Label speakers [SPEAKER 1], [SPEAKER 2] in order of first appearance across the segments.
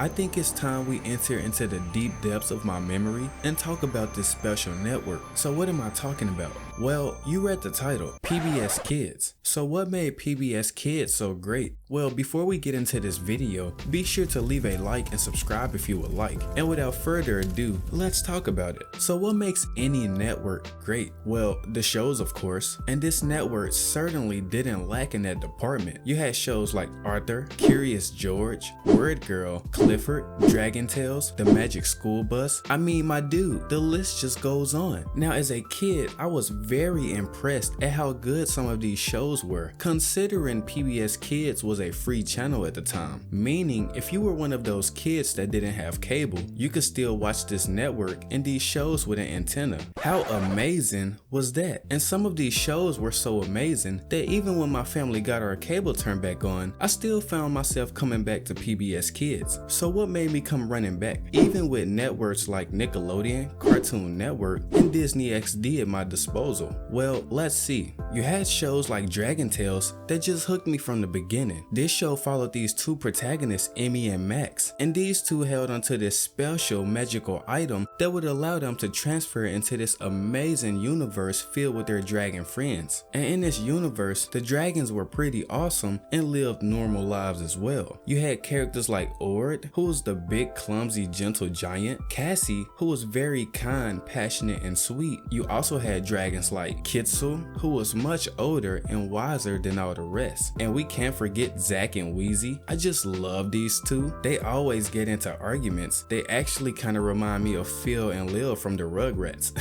[SPEAKER 1] I think it's time we enter into the deep depths of my memory and talk about this special network. So what am I talking about? Well, you read the title, PBS Kids. So what made PBS Kids so great? Well, before we get into this video, be sure to leave a like and subscribe if you would like. And without further ado, let's talk about it. So what makes any network great? Well, the shows of course, and this network certainly didn't lack in that department. You had shows like Arthur, Curious George, Word Girl, Clifford, Dragon Tales, The Magic School Bus. I mean, my dude, the list just goes on. Now as a kid, I was very impressed at how good some of these shows were, considering PBS Kids was a free channel at the time, meaning if you were one of those kids that didn't have cable, you could still watch this network and these shows with an antenna. How amazing was that? And some of these shows were so amazing that even when my family got our cable turned back on, I still found myself coming back to PBS Kids. So what made me come running back? Even with networks like Nickelodeon, Cartoon Network, and Disney XD at my disposal. Well, let's see. You had shows like Dragon Tales that just hooked me from the beginning. This show followed these two protagonists, Emmy and Max, and these two held onto this special magical item that would allow them to transfer into this amazing universe filled with their dragon friends. And in this universe, the dragons were pretty awesome and lived normal lives as well. You had characters like Ord, who was the big, clumsy, gentle giant, Cassie, who was very kind, passionate, and sweet. You also had dragons like Kitzel, who was much older and wiser than all the rest. And we can't forget Zack and Wheezy. I just love these two. They always get into arguments. They actually kind of remind me of Phil and Lil from the Rugrats.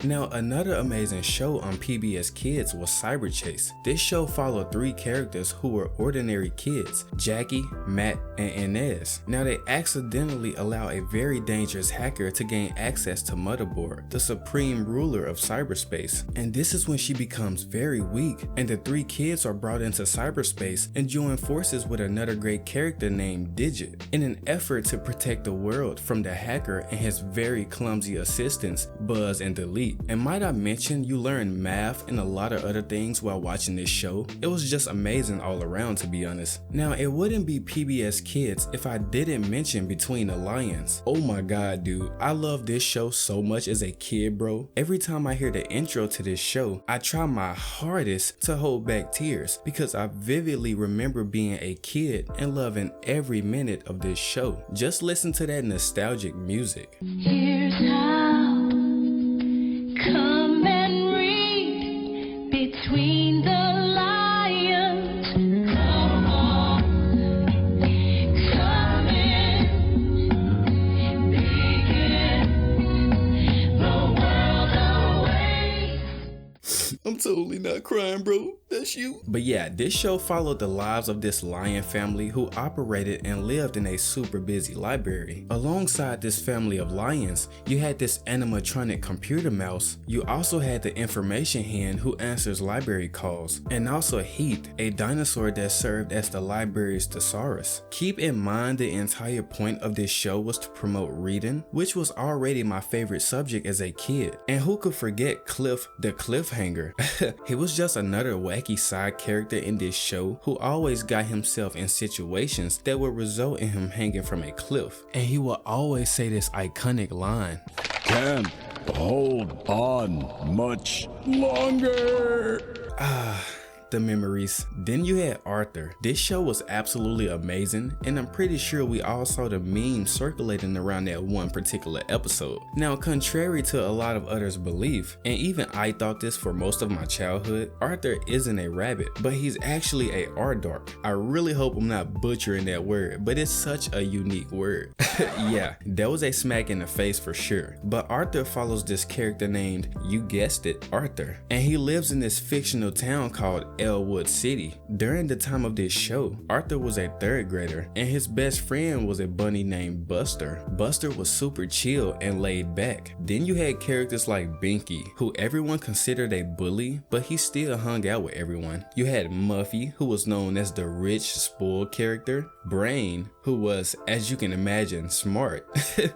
[SPEAKER 1] Now another amazing show on PBS Kids was Cyberchase. This show followed three characters who were ordinary kids, Jackie, Matt, and Inez. Now they accidentally allow a very dangerous hacker to gain access to Motherboard, the supreme ruler of cyberspace. And this is when she becomes very weak, and the three kids are brought into cyberspace and join forces with another great character named Digit in an effort to protect the world from the hacker and his very clumsy assistants, Buzz and Delete. And might I mention, you learn math and a lot of other things while watching this show. It was just amazing all around, to be honest. Now it wouldn't be PBS Kids if I didn't mention Between the Lions. Oh my god, dude, I love this show so much as a kid, bro. Every time I hear the intro to this show, I try my hardest to hold back tears because I vividly remember being a kid and loving every minute of this show. Just listen to that nostalgic music.
[SPEAKER 2] Here's how, come and read Between the Lions. Come on, come in, begin, the world awaits.
[SPEAKER 1] I'm totally not crying, bro. That's you. But yeah, this show followed the lives of this lion family who operated and lived in a super busy library. Alongside this family of lions, you had this animatronic computer mouse. You also had the information hen who answers library calls, and also Heath, a dinosaur that served as the library's thesaurus. Keep in mind the entire point of this show was to promote reading, which was already my favorite subject as a kid. And who could forget Cliff the Cliffhanger? He was just another wacky side character in this show who always got himself in situations that would result in him hanging from a cliff. And he would always say this iconic line,
[SPEAKER 3] "Can't hold on much longer."
[SPEAKER 1] The memories. Then you had Arthur. This show was absolutely amazing, and I'm pretty sure we all saw the memes circulating around that one particular episode. Now, contrary to a lot of others' belief, and even I thought this for most of my childhood, Arthur isn't a rabbit, but he's actually a Ardark. I really hope I'm not butchering that word, but it's such a unique word. Yeah, that was a smack in the face for sure. But Arthur follows this character named, you guessed it, Arthur, and he lives in this fictional town called Elwood City. During the time of this show, Arthur was a 3rd grader and his best friend was a bunny named Buster. Buster was super chill and laid back. Then you had characters like Binky, who everyone considered a bully, but he still hung out with everyone. You had Muffy, who was known as the rich, spoiled character, Brain, who was, as you can imagine, smart,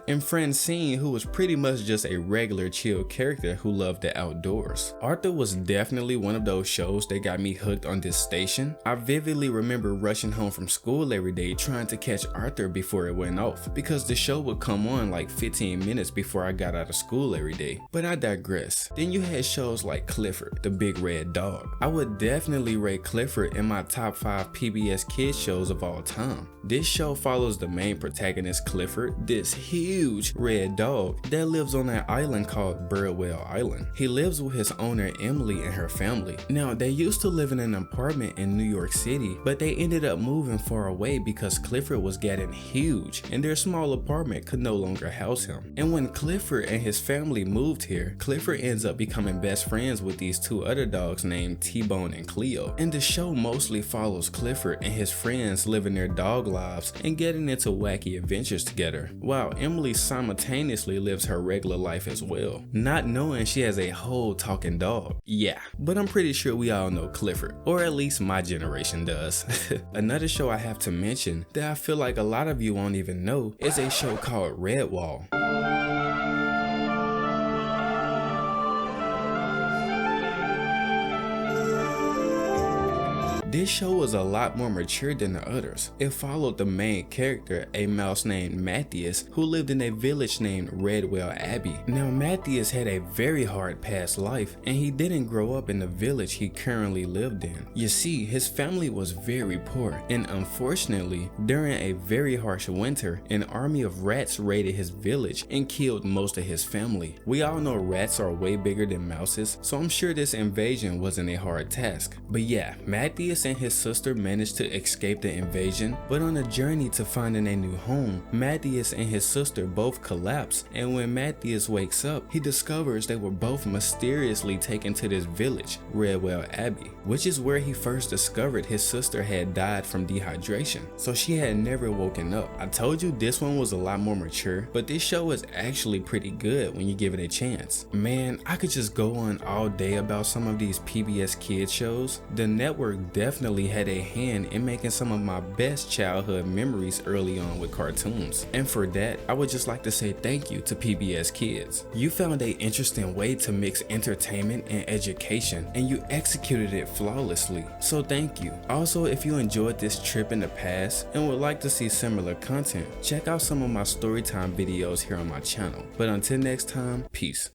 [SPEAKER 1] and Francine, who was pretty much just a regular chill character who loved the outdoors. Arthur was definitely one of those shows that got me me hooked on this station? I vividly remember rushing home from school every day trying to catch Arthur before it went off, because the show would come on like 15 minutes before I got out of school every day. But I digress. Then you had shows like Clifford, the big red dog. I would definitely rate Clifford in my top 5 PBS kids shows of all time. This show follows the main protagonist Clifford, this huge red dog that lives on an island called Redwall Island. He lives with his owner Emily and her family. Now, they used to live in an apartment in New York City, but they ended up moving far away because Clifford was getting huge and their small apartment could no longer house him. And when Clifford and his family moved here, Clifford ends up becoming best friends with these 2 other dogs named T-Bone and Cleo. And the show mostly follows Clifford and his friends living their dog lives and getting into wacky adventures together, while Emily simultaneously lives her regular life as well, not knowing she has a whole talking dog. Yeah, but I'm pretty sure we all know Clifford, or at least my generation does. Another show I have to mention that I feel like a lot of you won't even know is a show called Redwall. This show was a lot more mature than the others. It followed the main character, a mouse named Matthias, who lived in a village named Redwall Abbey. Now, Matthias had a very hard past life, and he didn't grow up in the village he currently lived in. You see, his family was very poor, and unfortunately, during a very harsh winter, an army of rats raided his village and killed most of his family. We all know rats are way bigger than mouses, so I'm sure this invasion wasn't a hard task. But yeah, Matthias and his sister managed to escape the invasion, but on a journey to finding a new home, Matthias and his sister both collapse, and when Matthias wakes up, he discovers they were both mysteriously taken to this village, Redwall Abbey, which is where he first discovered his sister had died from dehydration, so she had never woken up. I told you this one was a lot more mature, but this show is actually pretty good when you give it a chance. Man, I could just go on all day about some of these PBS kids shows. The network definitely had a hand in making some of my best childhood memories early on with cartoons. And for that, I would just like to say thank you to PBS Kids. You found an interesting way to mix entertainment and education, and you executed it flawlessly. So thank you. Also, if you enjoyed this trip in the past and would like to see similar content, check out some of my storytime videos here on my channel. But until next time, peace.